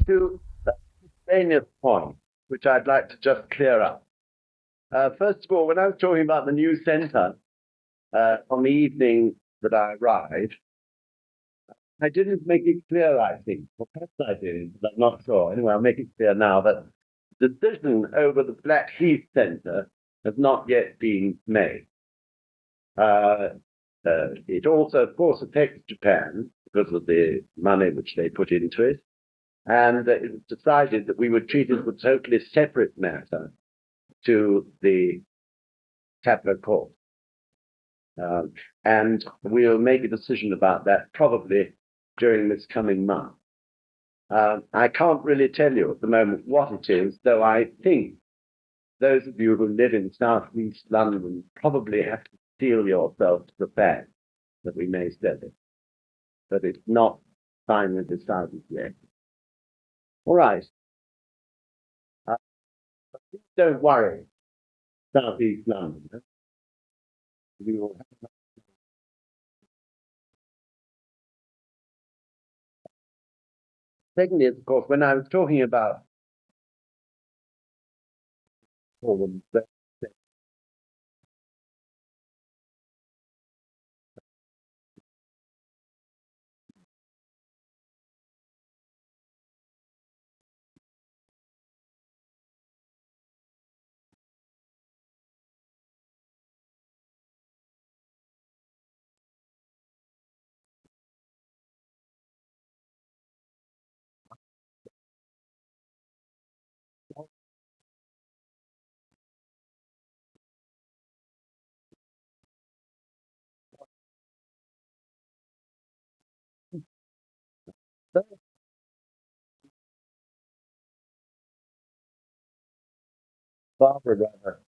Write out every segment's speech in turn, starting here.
two miscellaneous points, which I'd like to just clear up. First of all, when I was talking about the new centre on the evening that I arrived, I didn't make it clear, I think. Well, perhaps I did, but I'm not sure. Anyway, I'll make it clear now that the decision over the Blackheath Centre has not yet been made. It also, of course, affects Japan because of the money which they put into it. And it was decided that we would treat it as a totally separate matter to the Tapper Court. And we'll make a decision about that probably during this coming month. I can't really tell you at the moment what it is, though I think those of you who live in southeast London probably have to steel yourself to the fact that we may sell it. But it's not finally decided yet. All right. Don't worry, southeast London. We will have. Secondly, of course, when I was talking about forums, Barbara rather.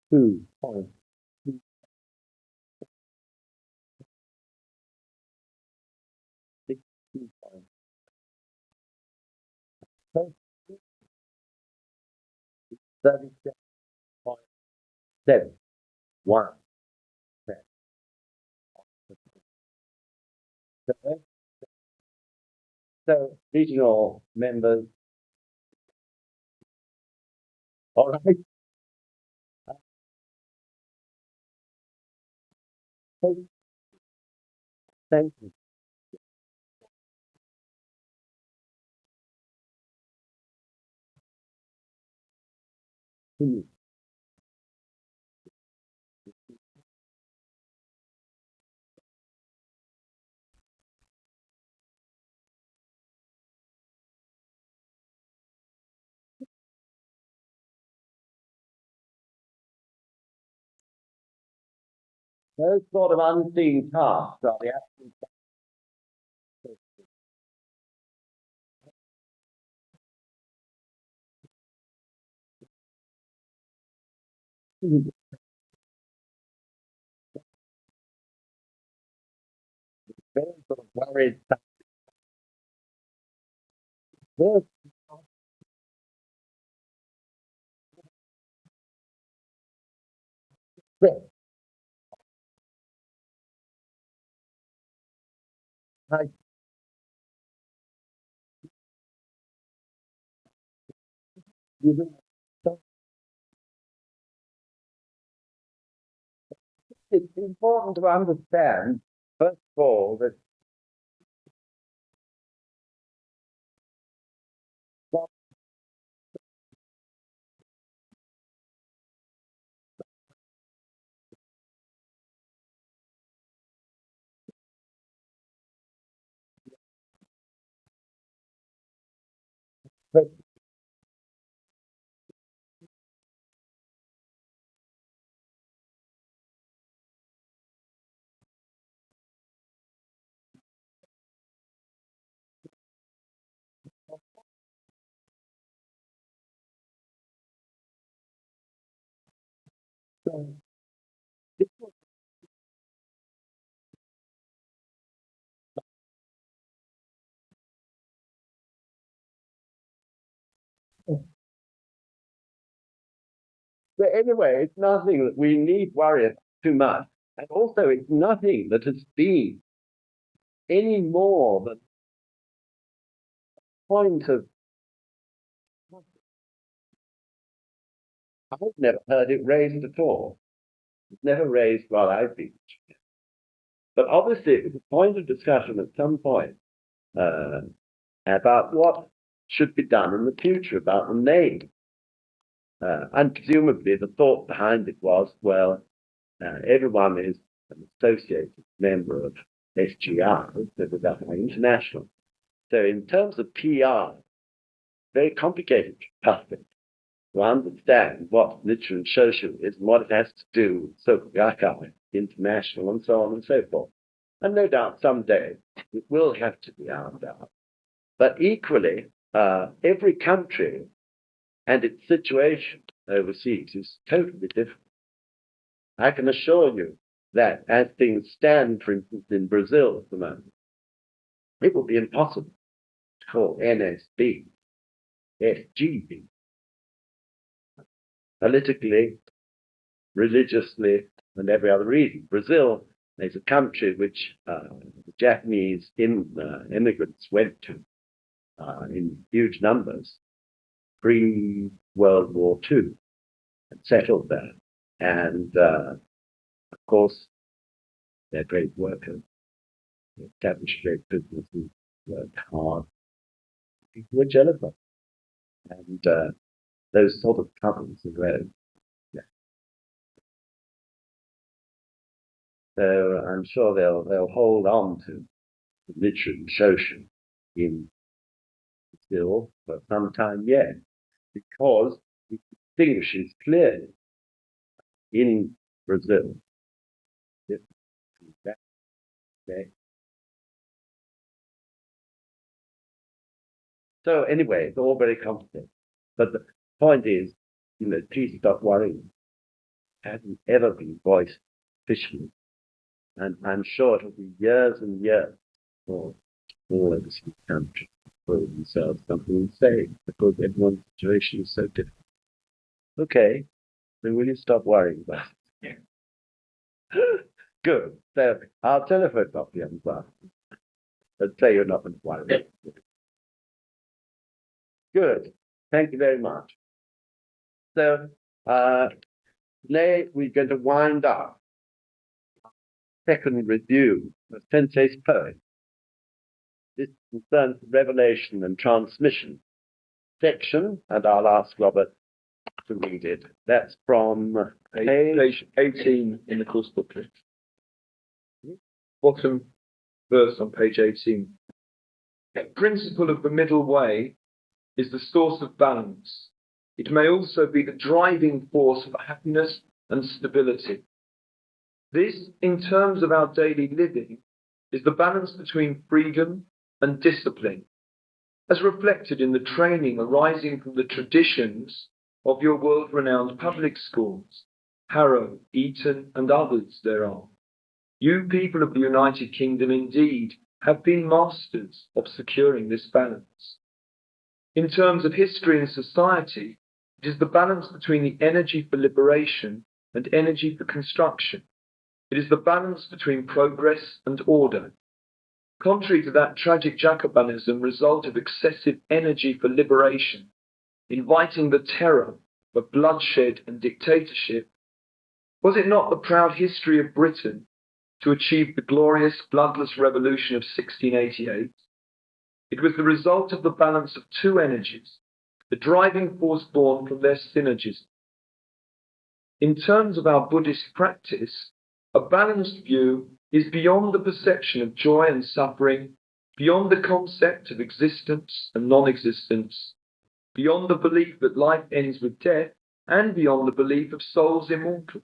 Two points. Six, 2 points. So 37.71. So, regional members, all right. Thank you. Those sort of unseen tasks are the absolute very sort of worried. Yes, yes, I, you know, so it's important to understand, first of all, that that So, this was- but anyway, it's nothing that we need worry about too much. And also, it's nothing that has been any more than a point of. I've never heard it raised at all. It's never raised while I've been. But obviously, it was a point of discussion at some point about what should be done in the future about the name. And presumably, the thought behind it was, well, everyone is an associated member of SGI, so that's international. So, in terms of PR, very complicated topic to understand what Nichiren Shoshu is and what it has to do with Sokugakai International and so on and so forth. And no doubt someday it will have to be ironed out. But equally, every country and its situation overseas is totally different. I can assure you that as things stand, for instance, in Brazil at the moment, it will be impossible to call NSB SGB. Politically, religiously, and every other reason. Brazil is a country which the Japanese immigrants went to in huge numbers pre-World War II and settled there. And of course, they're great workers. They established great businesses, worked hard. People were jealous of them. And those sort of troubles arose. Yeah. So I'm sure they'll hold on to the Nichiren Shoshu in still for some time yet, because it distinguishes clearly in Brazil. Okay. So anyway, it's all very complicated. But the point is, please stop worrying. It hasn't ever been voiced officially. And I'm sure it'll be years and years for all overseas countries to put themselves something to say, because everyone's situation is so different. Okay, then will you stop worrying about it? Good. So I'll telephone copy and say you're not going to worry. Good. Thank you very much. So today we're going to wind up second review of Sensei's poem. This concerns revelation and transmission section, and I'll ask Robert to read it. That's from page 18 in the course booklet. Bottom verse on page 18. The principle of the middle way is the source of balance. It may also be the driving force for happiness and stability. This, in terms of our daily living, is the balance between freedom and discipline, as reflected in the training arising from the traditions of your world-renowned public schools, Harrow, Eton, and others thereof. You people of the United Kingdom indeed have been masters of securing this balance. In terms of history and society, it is the balance between the energy for liberation and energy for construction. It is the balance between progress and order. Contrary to that tragic Jacobinism result of excessive energy for liberation, inviting the terror of bloodshed and dictatorship, was it not the proud history of Britain to achieve the glorious bloodless revolution of 1688? It was the result of the balance of two energies, the driving force born from their synergism. In terms of our Buddhist practice, a balanced view is beyond the perception of joy and suffering, beyond the concept of existence and non-existence, beyond the belief that life ends with death, and beyond the belief of souls immortal.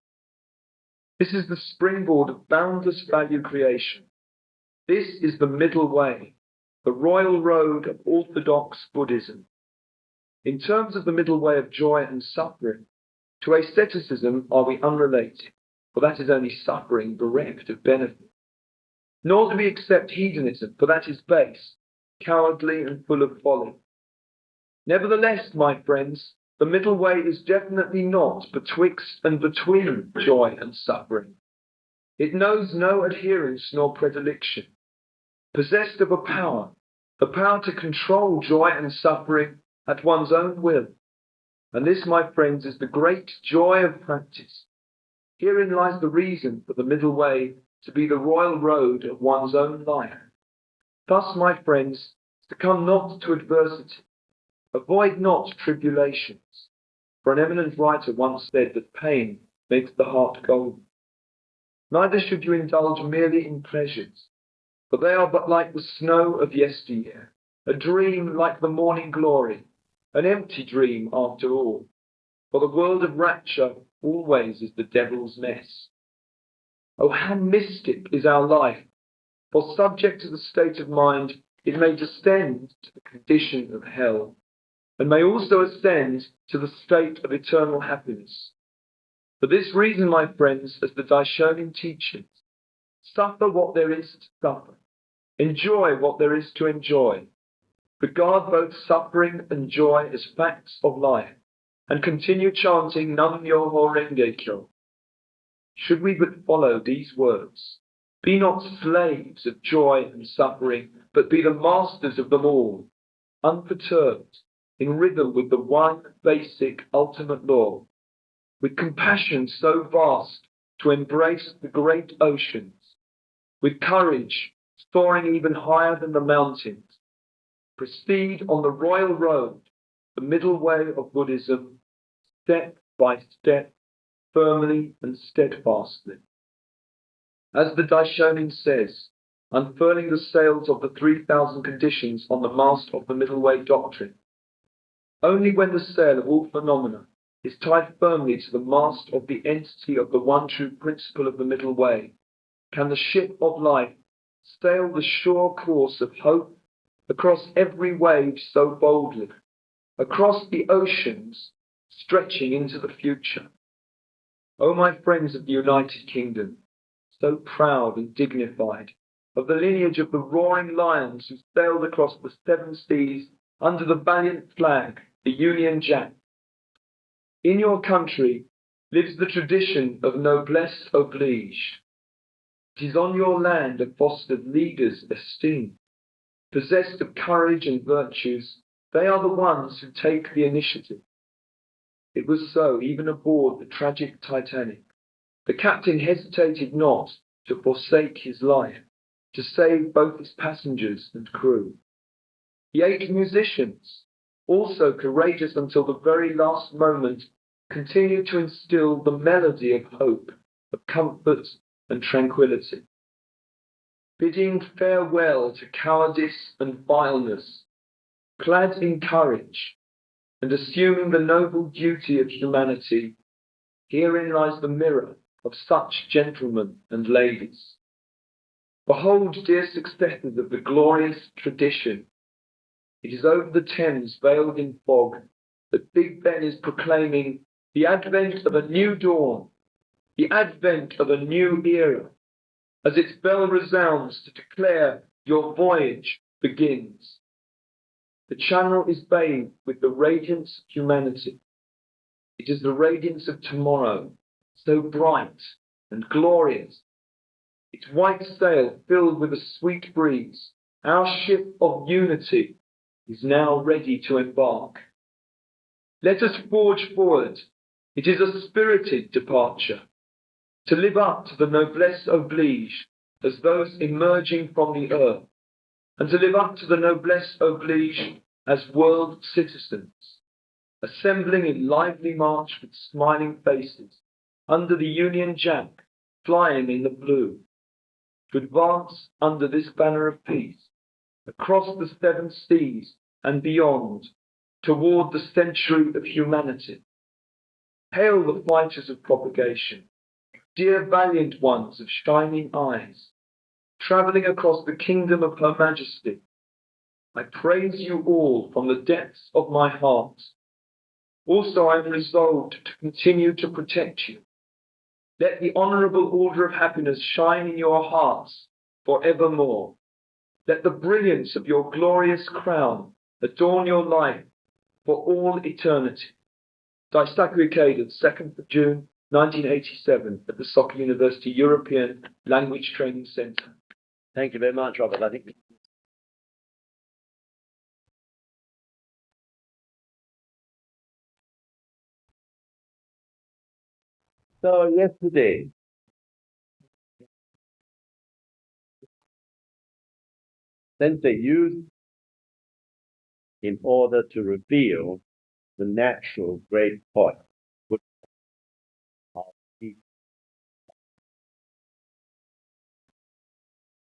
This is the springboard of boundless value creation. This is the middle way, the royal road of orthodox Buddhism. In terms of the middle way of joy and suffering, To asceticism are we unrelated, for that is only suffering bereft of benefit. Nor do we accept hedonism, for that is base, cowardly, and full of folly. Nevertheless, my friends, the middle way is definitely not betwixt and between joy and suffering. It knows no adherence nor predilection. Possessed of a power, the power to control joy and suffering at one's own will. And this, my friends, is the great joy of practice. Herein lies the reason for the middle way to be the royal road of one's own life. Thus, my friends, succumb not to adversity. Avoid not tribulations. For an eminent writer once said that pain makes the heart golden. Neither should you indulge merely in pleasures, for they are but like the snow of yesteryear, a dream like the morning glory, an empty dream after all. For the world of rapture always is the devil's mess. Oh, how mystic is our life! For subject to the state of mind, it may descend to the condition of hell, and may also ascend to the state of eternal happiness. For this reason, my friends, as the Daishonin teaches, suffer what there is to suffer, enjoy what there is to enjoy, regard both suffering and joy as facts of life, and continue chanting Nam Myoho Renge Kyo. Should we but follow these words, be not slaves of joy and suffering, but be the masters of them all, unperturbed, in rhythm with the one basic ultimate law, with compassion so vast to embrace the great oceans, with courage soaring even higher than the mountains, proceed on the royal road, the middle way of Buddhism, step by step, firmly and steadfastly. As the Daishonin says, unfurling the sails of the 3,000 conditions on the mast of the middle way doctrine, only when the sail of all phenomena is tied firmly to the mast of the entity of the one true principle of the middle way, can the ship of life sail the sure course of hope across every wave so boldly, across the oceans stretching into the future. O my friends of the United Kingdom, so proud and dignified, of the lineage of the roaring lions who sailed across the 7 seas under the valiant flag, the Union Jack. In your country lives the tradition of noblesse oblige. It is on your land are fostered leaders esteemed. Possessed of courage and virtues, they are the ones who take the initiative. It was so even aboard the tragic Titanic. The captain hesitated not to forsake his life, to save both his passengers and crew. The 8 musicians, also courageous until the very last moment, continued to instill the melody of hope, of comfort and tranquility. Bidding farewell to cowardice and vileness, clad in courage, and assuming the noble duty of humanity, herein lies the mirror of such gentlemen and ladies. Behold, dear successors of the glorious tradition, it is over the Thames veiled in fog that Big Ben is proclaiming the advent of a new dawn, the advent of a new era, as its bell resounds to declare your voyage begins. The channel is bathed with the radiance of humanity. It is the radiance of tomorrow, so bright and glorious. Its white sail filled with a sweet breeze, our ship of unity is now ready to embark. Let us forge forward. It is a spirited departure, to live up to the noblesse oblige as those emerging from the earth, and to live up to the noblesse oblige as world citizens, assembling in lively march with smiling faces, under the Union Jack, flying in the blue, to advance under this banner of peace, across the 7 seas and beyond, toward the century of humanity. Hail the fighters of propagation, dear valiant ones of shining eyes, travelling across the kingdom of Her Majesty. I praise you all from the depths of my heart. Also, I am resolved to continue to protect you. Let the honourable order of happiness shine in your hearts for evermore. Let the brilliance of your glorious crown adorn your life for all eternity. Daisaku Ikeda, 2nd of June, 1987, at the Soka University European Language Training Centre. Thank you very much, Robert. I think so. Yesterday, Sensei used in order to reveal the natural great point of each.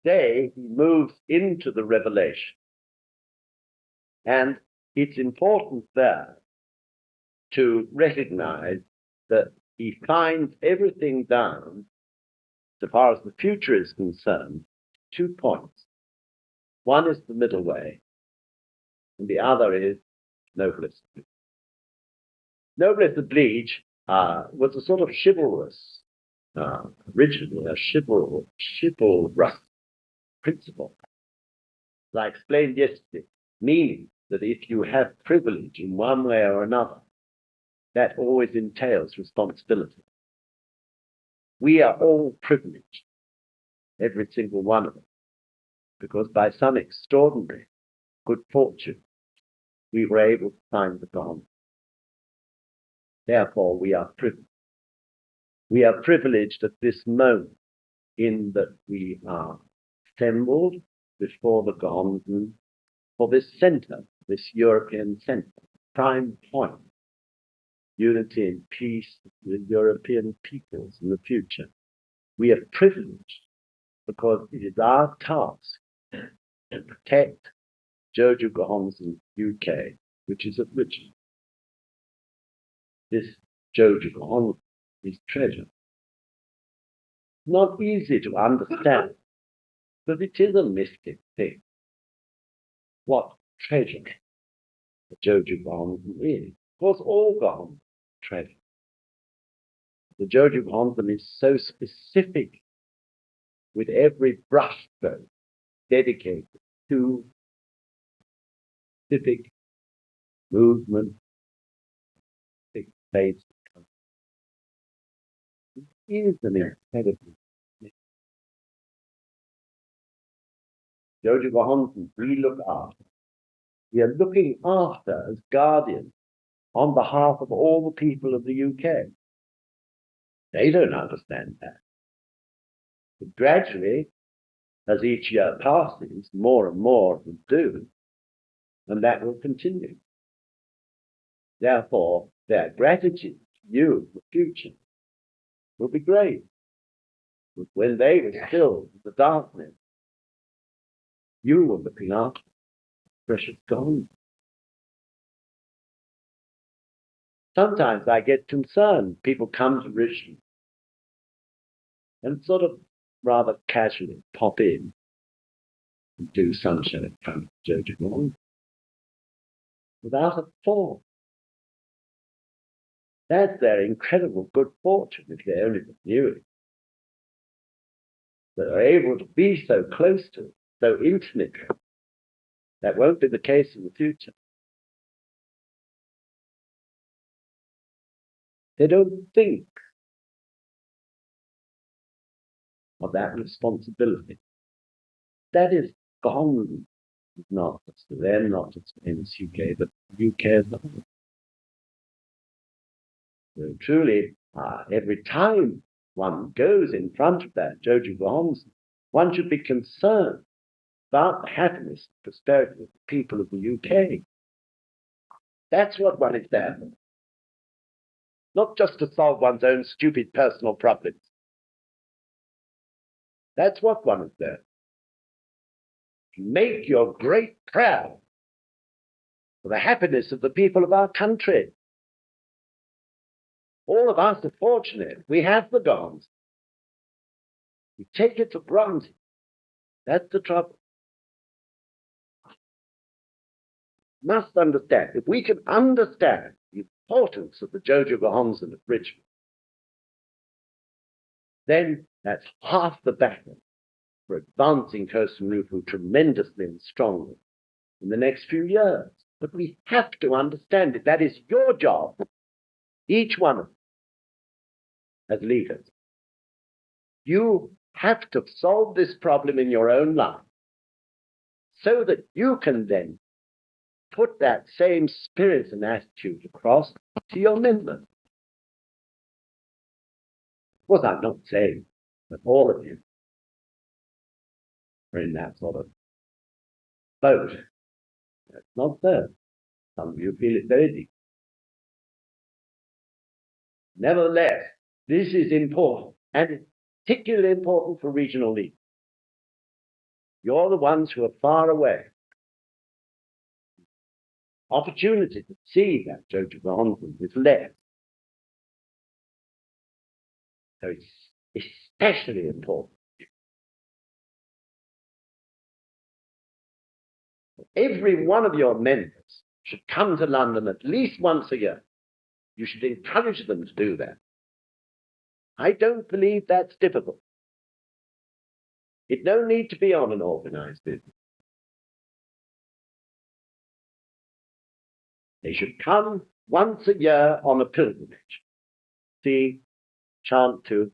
Today, he moves into the revelation. And it's important there to recognize that he finds everything down, so far as the future is concerned, 2 points. One is the middle way, and the other is noblesse oblige. Noblesse oblige was a sort of chivalrous, originally a chivalrous principle. As I explained yesterday, meaning that if you have privilege in one way or another, that always entails responsibility. We are all privileged, every single one of us, because by some extraordinary good fortune, we were able to find the God. Therefore, we are privileged. We are privileged at this moment in that we are assembled before the Ganden for this center, this European center, prime point, unity and peace with European peoples in the future. We are privileged because it is our task to protect Joju Gohonzon's UK, which is at Richmond. This Joju Gohonzon is treasure. Not easy to understand, but it is a mystic thing. What treasure the Joju Gohonzon is. Of course, all Gohonzon treasure. The Joju Gohonzon is so specific, with every brushstroke dedicated to specific movement, specific phase. It is an incredible Joju Gohonzon we look after. We are looking after as guardians on behalf of all the people of the UK. They don't understand that. But gradually, as each year passes, more and more of them do, and that will continue. Therefore, their gratitude to you in the future will be great. But when they were still in the darkness, you were looking after precious gold. Sometimes I get concerned. People come to Richmond and sort of rather casually pop in and do some show in front of Joju Gohonzon without a thought. That's their incredible good fortune if they only knew it. They're able to be so close to it, so intimate. That won't be the case in the future. They don't think of that responsibility. That is gone. Not just for them, not just in the UK, but the UK as a whole. So truly, every time one goes in front of that Joju Gohonzon, one should be concerned about the happiness and prosperity of the people of the UK. That's what one is there for. Not just to solve one's own stupid personal problems. That's what one is there. Make your great prayer for the happiness of the people of our country. All of us are fortunate. We have the gods. We take it for granted. That's the trouble. Must understand. If we can understand the importance of the Jojo Gohonzon at Richmond, then that's half the battle for advancing Causton Rufu tremendously and strongly in the next few years. But we have to understand it. That is your job, each one of you, as leaders. You have to solve this problem in your own life so that you can then put that same spirit and attitude across to your members. Of course, I'm not saying that all of you are in that sort of boat. That's not so. Some of you feel it very deep. Nevertheless, this is important, and it's particularly important for regional leaders. You're the ones who are far away. Opportunity to see that Jojo Gohonzon is less. So it's especially important. Every one of your members should come to London at least once a year. You should encourage them to do that. I don't believe that's difficult. It don't need to be on an organized business. They should come once a year on a pilgrimage. See, chant to,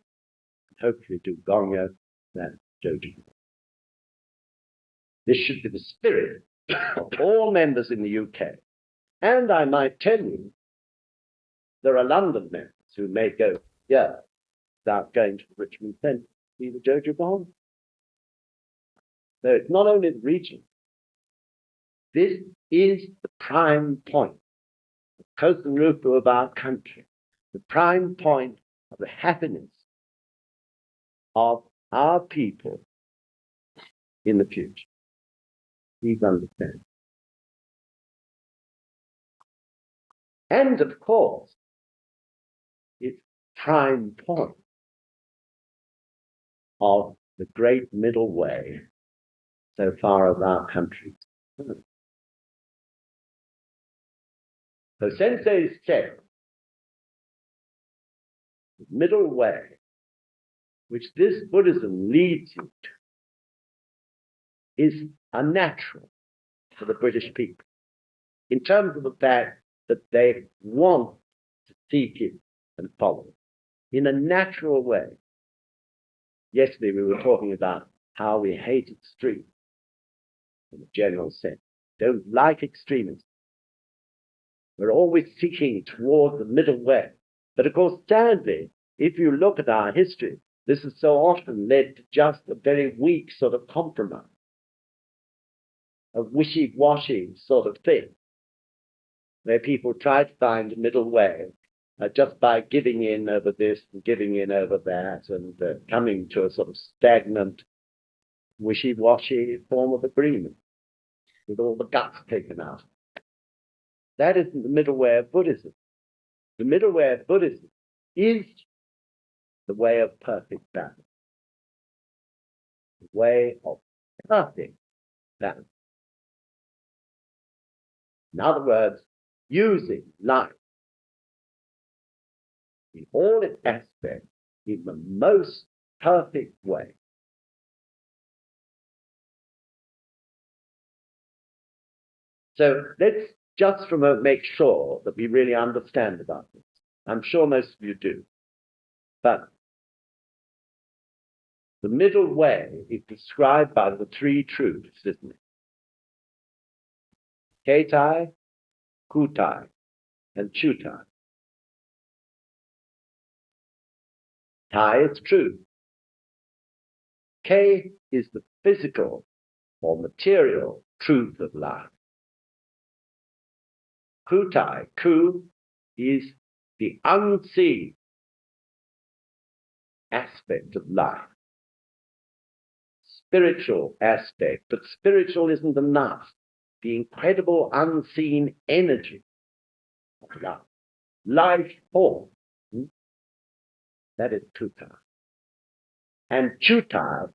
hopefully do Gongyo, that Jojo. This should be the spirit of all members in the UK. And I might tell you, there are London members who may go here without going to the Richmond Centre to see the Jojo Gohonzon. So it's not only the region. This is the prime point, the Causton Rufu of our country, the prime point of the happiness of our people in the future. Please understand. And of course, it's prime point of the great middle way so far as our country is concerned. So Sensei said, the middle way, which this Buddhism leads you to, is unnatural for the British people, in terms of the fact that they want to seek it and follow it in a natural way. Yesterday we were talking about how we hate extremes in a general sense. Don't like extremism. We're always seeking towards the middle way. But of course, sadly, if you look at our history, this has so often led to just a very weak sort of compromise, a wishy-washy sort of thing, where people try to find a middle way just by giving in over this and giving in over that and coming to a sort of stagnant, wishy-washy form of agreement with all the guts taken out. That isn't the middle way of Buddhism. The middle way of Buddhism is the way of perfect balance. The way of perfect balance. In other words, using life in all its aspects in the most perfect way. So let's just make sure that we really understand about this. I'm sure most of you do. But the middle way is described by the three truths, isn't it? Keitai, Kutai, and Chutai. Tai is truth. Kei is the physical or material truth of life. Kutai, Ku, is the unseen aspect of life. Spiritual aspect, but spiritual isn't enough. The incredible unseen energy of life. Life force. That is Kutai. And Chutai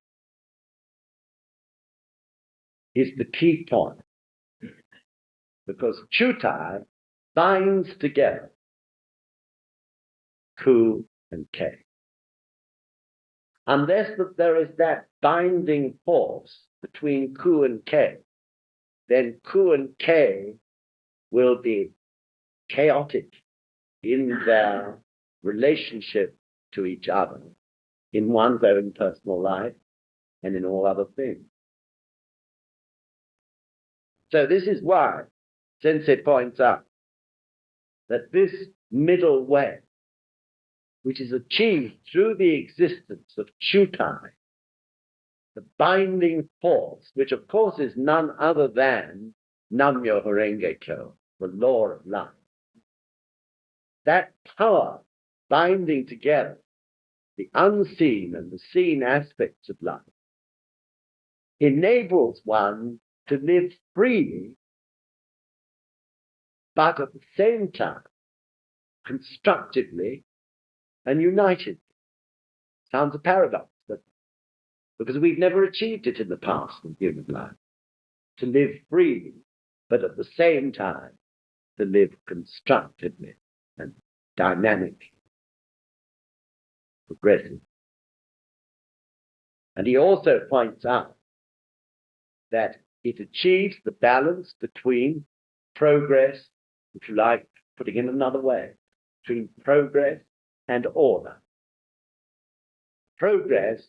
is the key point. Because Chutai binds together Ku and K. Unless there is that binding force between Ku and K, then Ku and K will be chaotic in their relationship to each other, in one's own personal life and in all other things. So this is why Sensei points out that this middle way, which is achieved through the existence of Chutai, the binding force, which of course is none other than Nam-myoho Renge Kyo, the law of life. That power binding together the unseen and the seen aspects of life enables one to live freely, but at the same time constructively and united. Sounds a paradox, but because we've never achieved it in the past in human life, to live freely, but at the same time to live constructively and dynamically, progressive. And he also points out that it achieves the balance between progress, if you like, putting it another way, between progress and order. Progress,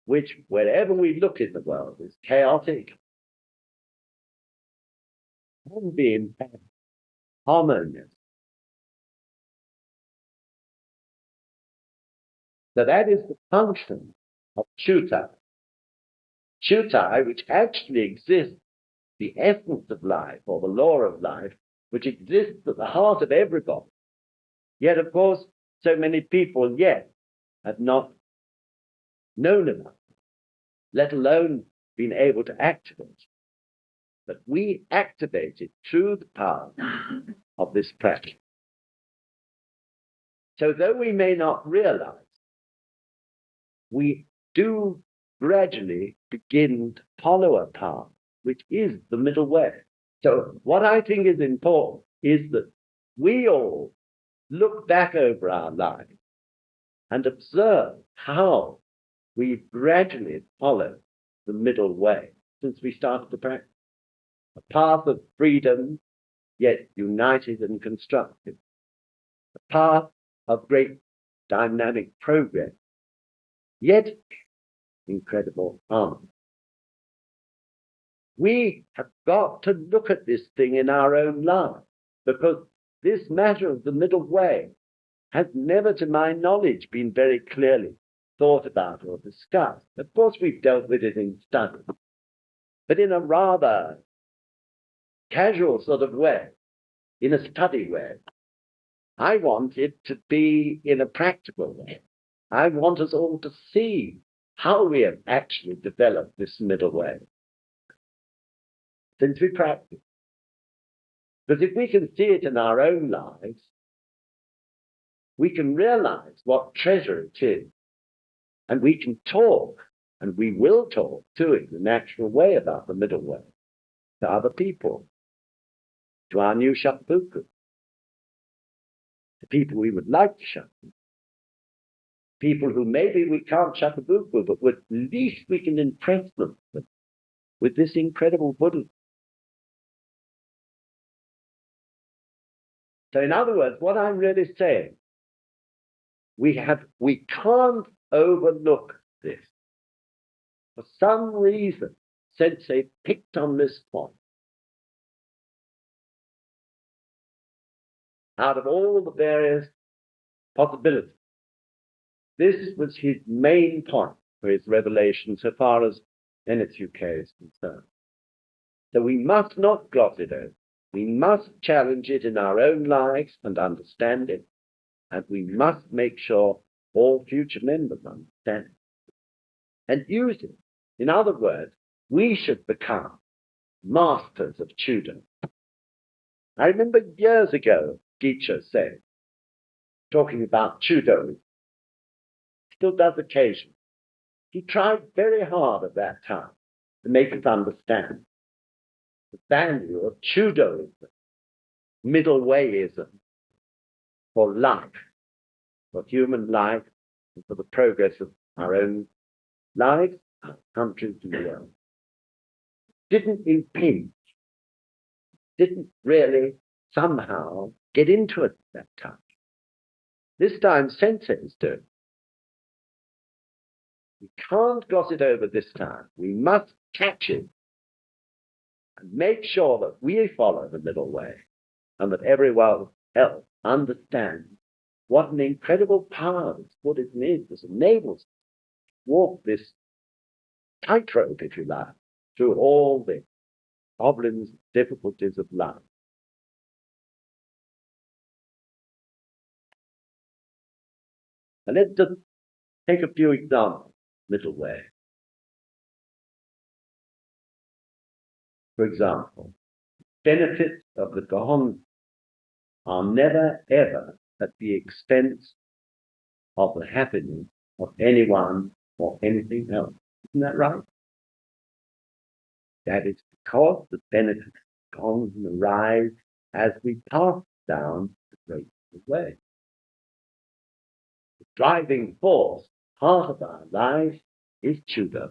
which wherever we look in the world is chaotic, can be in fact harmonious. So that is the function of Chutai. Chutai, which actually exists, the essence of life or the law of life, which exists at the heart of everybody. Yet, of course, so many people yet have not known about it, let alone been able to activate it. But we activate it through the power of this practice. So though we may not realize, we do gradually begin to follow a path which is the middle way. So what I think is important is that we all look back over our lives and observe how we gradually follow the middle way since we started the practice. A path of freedom, yet united and constructive. A path of great dynamic progress, yet incredible harmony. We have got to look at this thing in our own lives, because this matter of the middle way has never, to my knowledge, been very clearly thought about or discussed. Of course, we've dealt with it in study, but in a rather casual sort of way, in a study way. I want it to be in a practical way. I want us all to see how we have actually developed this middle way since we practice. Because if we can see it in our own lives, we can realize what treasure it is. And we can talk, and we will talk too in the natural way about the middle way to other people, to our new shakubuku, to people we would like to shakubuku, people who maybe we can't shakubuku, but at least we can impress them with this incredible Buddhism. So in other words, what I'm really saying, we can't overlook this. For some reason, Sensei picked on this point. Out of all the various possibilities, this was his main point for his revelation so far as NSUK is concerned. So we must not gloss it over. We must challenge it in our own lives and understand it. And we must make sure all future members understand it and use it. In other words, we should become masters of Chudo. I remember years ago, Gicho said, talking about Chudo, still does occasionally. He tried very hard at that time to make us understand the value of Chudoism, middle wayism for life. for human life and for the progress of our own lives, our countries, and the world. Didn't impinge, didn't really somehow get into it at that time. This time, senseis do. We can't gloss it over this time. We must catch it and make sure that we follow the middle way and that everyone else understands what an incredible power this Buddhism is that enables us to walk this tightrope, if you like, through all the problems and difficulties of life. And let's just take a few examples, middle way. For example, benefits of the Causton are never ever at the expense of the happiness of anyone or anything else. Isn't that right? That is because the benefits of Causton arise as we pass down the Great Way. The driving force, part of our life, is Chuda.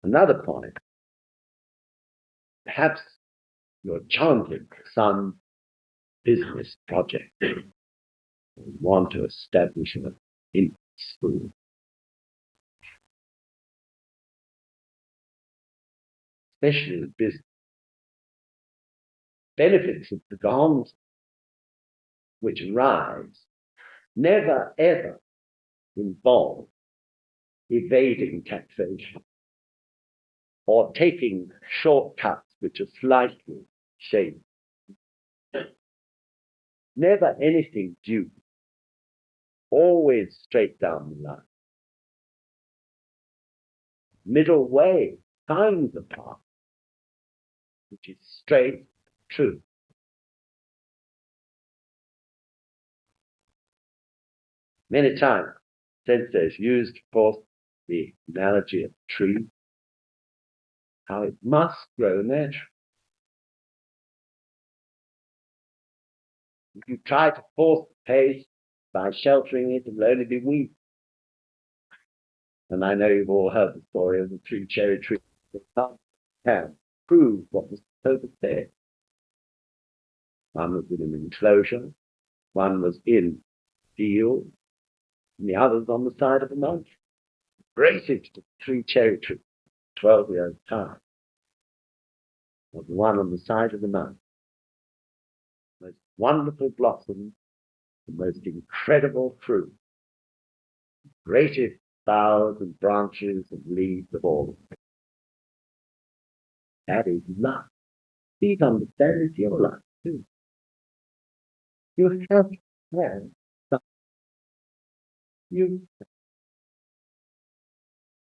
Another point, perhaps you're chanting some business project. You want to establish an infant school. Especially the business. Benefits of the Causton which arise never ever involve evading taxation or taking shortcuts which are slightly shady. Never anything due. Always straight down the line. Middle way finds the path which is straight, true. Many times, senseis used, of course, the analogy of a tree, how it must grow naturally. If you try to force the pace by sheltering it, it will only be weak. And I know you've all heard the story of the 3 cherry trees that can't prove what was supposed to say. One was in an enclosure, one was in a field, and the others on the side of a mountain. Greatest of 3 cherry trees, 12 years' time, was the one on the side of the mountain. Most wonderful blossoms, the most incredible fruit, greatest boughs and branches and leaves of all. That is life. Please understand it's your life too. You have to have something.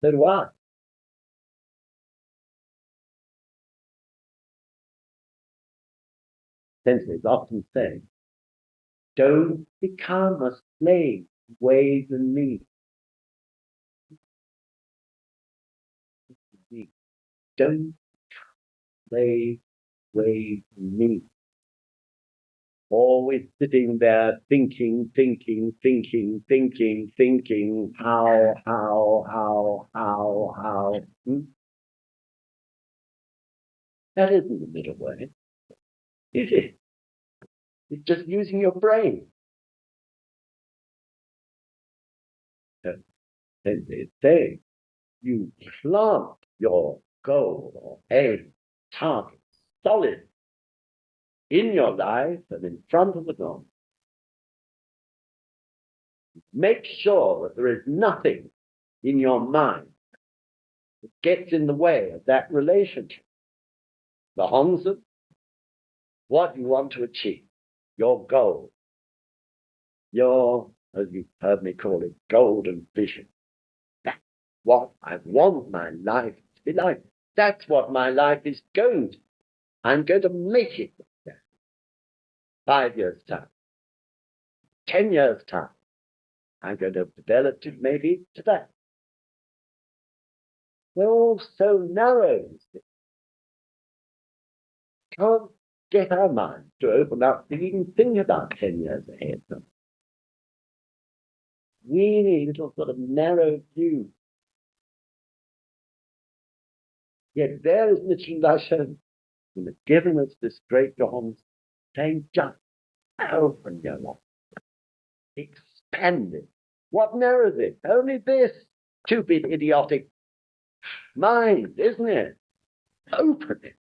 So do I. Senseis often say, don't become a slave to ways and means. Don't slave ways and means. Always sitting there thinking, how. That isn't the middle way, is it? It's just using your brain. Then they say, you plant your goal or aim, target, solid in your life and in front of the goal. Make sure that there is nothing in your mind that gets in the way of that relationship. The Hongzhen, what you want to achieve, your goal, your, as you've heard me call it, golden vision. That's what I want my life to be like. That's what my life is going to be. I'm going to make it like that. 5 years' time, 10 years' time, I'm going to have developed it maybe today. We're all so narrow. Can't get our minds to open up to even think about 10 years ahead. Really little sort of narrow view. Yet there is Nichiren Daishonin, who has given us this great Gohon's saying, just open your life. Expand it. What narrows it? Only this stupid, idiotic mind, isn't it? Open it.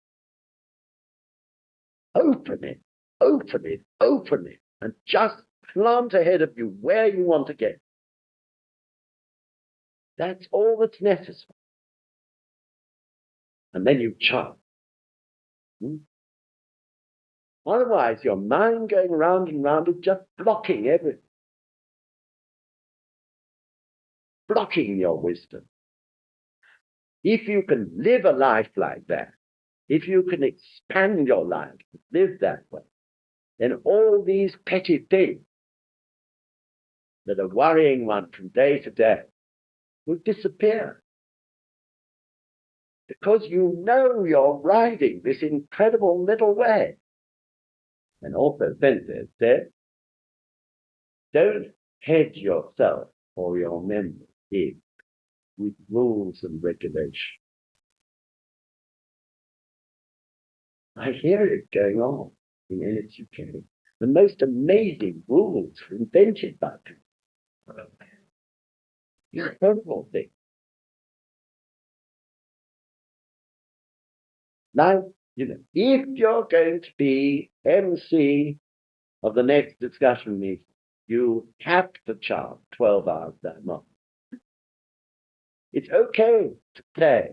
Open it. Open it. Open it. And just plant ahead of you where you want to get. That's all that's necessary. And then you charge. Otherwise, your mind going round and round is just blocking everything. Blocking your wisdom. If you can live a life like that, if you can expand your life, live that way, then all these petty things that are worrying one from day to day will disappear. Because you know you're riding this incredible middle way. And also, Sensei said, don't head yourself or your members in with rules and regulations. I hear it going on in NSUK. The most amazing rules were invented by people. Incredible thing. Now, if you're going to be MC of the next discussion meeting, you have to chant 12 hours that month. It's okay to say,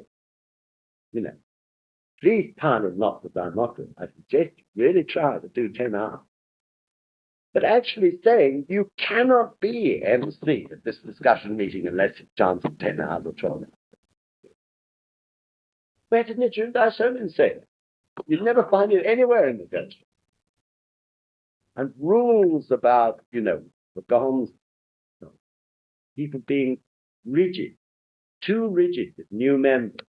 please time it not the Daimoku. I suggest you really try to do 10 hours. But actually saying you cannot be MC at this discussion meeting unless you chant 10 hours or 12 hours. Where did Nichiren Daishonin say it? You'd never find it anywhere in the Gospel. And rules about, the Gohon's, people being rigid, too rigid with new members,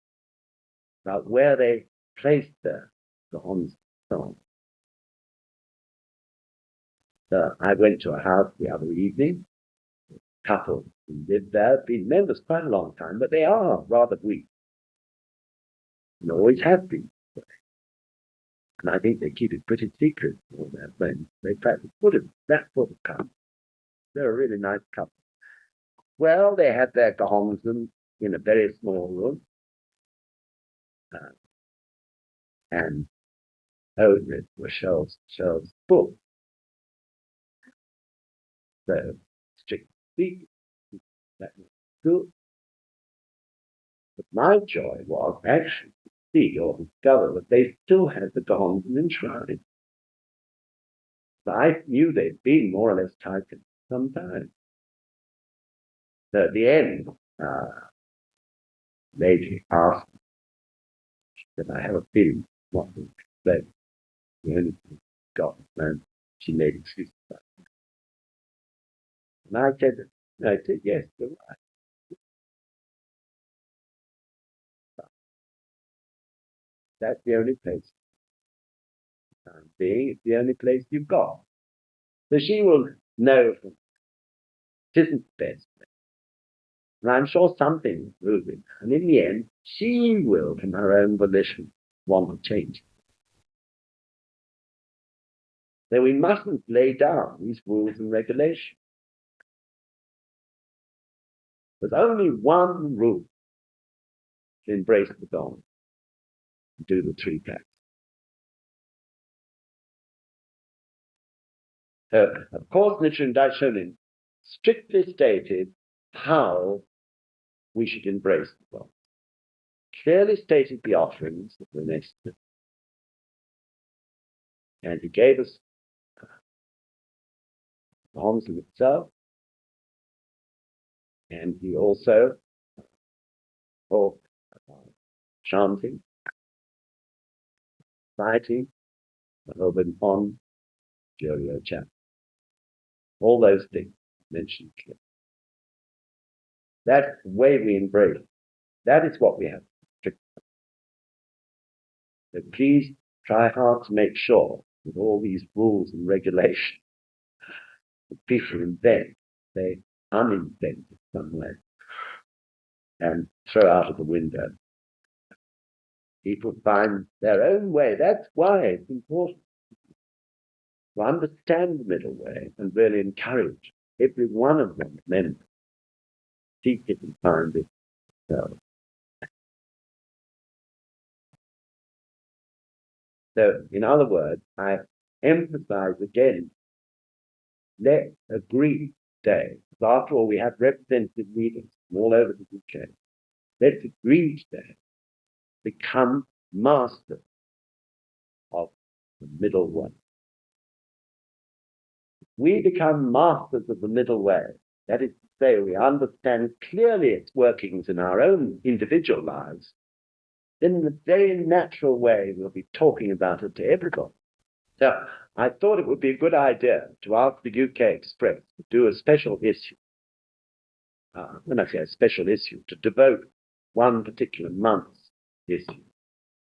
about where they placed their Gohon's song. So I went to a house the other evening, a couple who lived there, been members quite a long time, but they are rather weak. And always have been. And I think they keep it pretty secret, all their friends. They practice Buddhism, that sort of couple. They're a really nice couple. Well, they had their Gohongs in a very small room. And over it were shelves full. So, strictly speaking, that was good. But my joy was actually to see or discover that they still had the Gohongs enshrined. So I knew they'd been more or less taken some time. So at the end, lady asked me, she said, I have a feeling what to explain. The only thing got, and she made excuses about it. And I said, yes, you're right. That's the only place. It's the only place you've got. So she will know from it isn't the best place. And I'm sure something is moving. And in the end, she will, from her own volition, want to change it. So we mustn't lay down these rules and regulations. There's only one rule to embrace the Dharma, to do the three practices. Of course, Nichiren Daishonin strictly stated how we should embrace the Dharma. Clearly stated the offerings that were necessary. And he gave us the Homsum itself. And he also talked about chanting, reciting, the Open Pond, Jorio Chant. All those things mentioned clearly. That's the way we embrace it. That is what we have to. So please try hard to make sure that all these rules and regulations that people invent, they uninvent in some way and throw out of the window. People find their own way. That's why it's important to understand the middle way and really encourage every one of them members to seek it and find it themselves. So, in other words, I emphasize again, let's agree today, because after all, we have representative meetings from all over the UK. Let's agree today, become masters of the middle way. If we become masters of the middle way, that is to say, we understand clearly its workings in our own individual lives, then in a very natural way we'll be talking about it to everybody. So I thought it would be a good idea to ask the UK Express to do a special issue. When I say a special issue, to devote one particular month's issue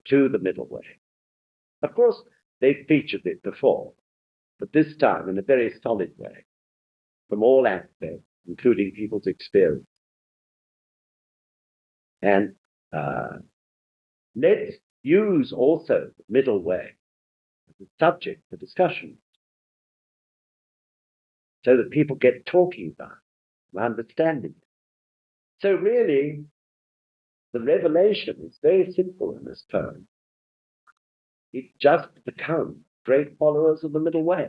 to the middle way. Of course, they've featured it before, but this time in a very solid way, from all aspects, including people's experience. And let's use also the middle way as a subject for discussion so that people get talking about it, understanding it. So really, the revelation is very simple in this poem. It's just to become great followers of the middle way.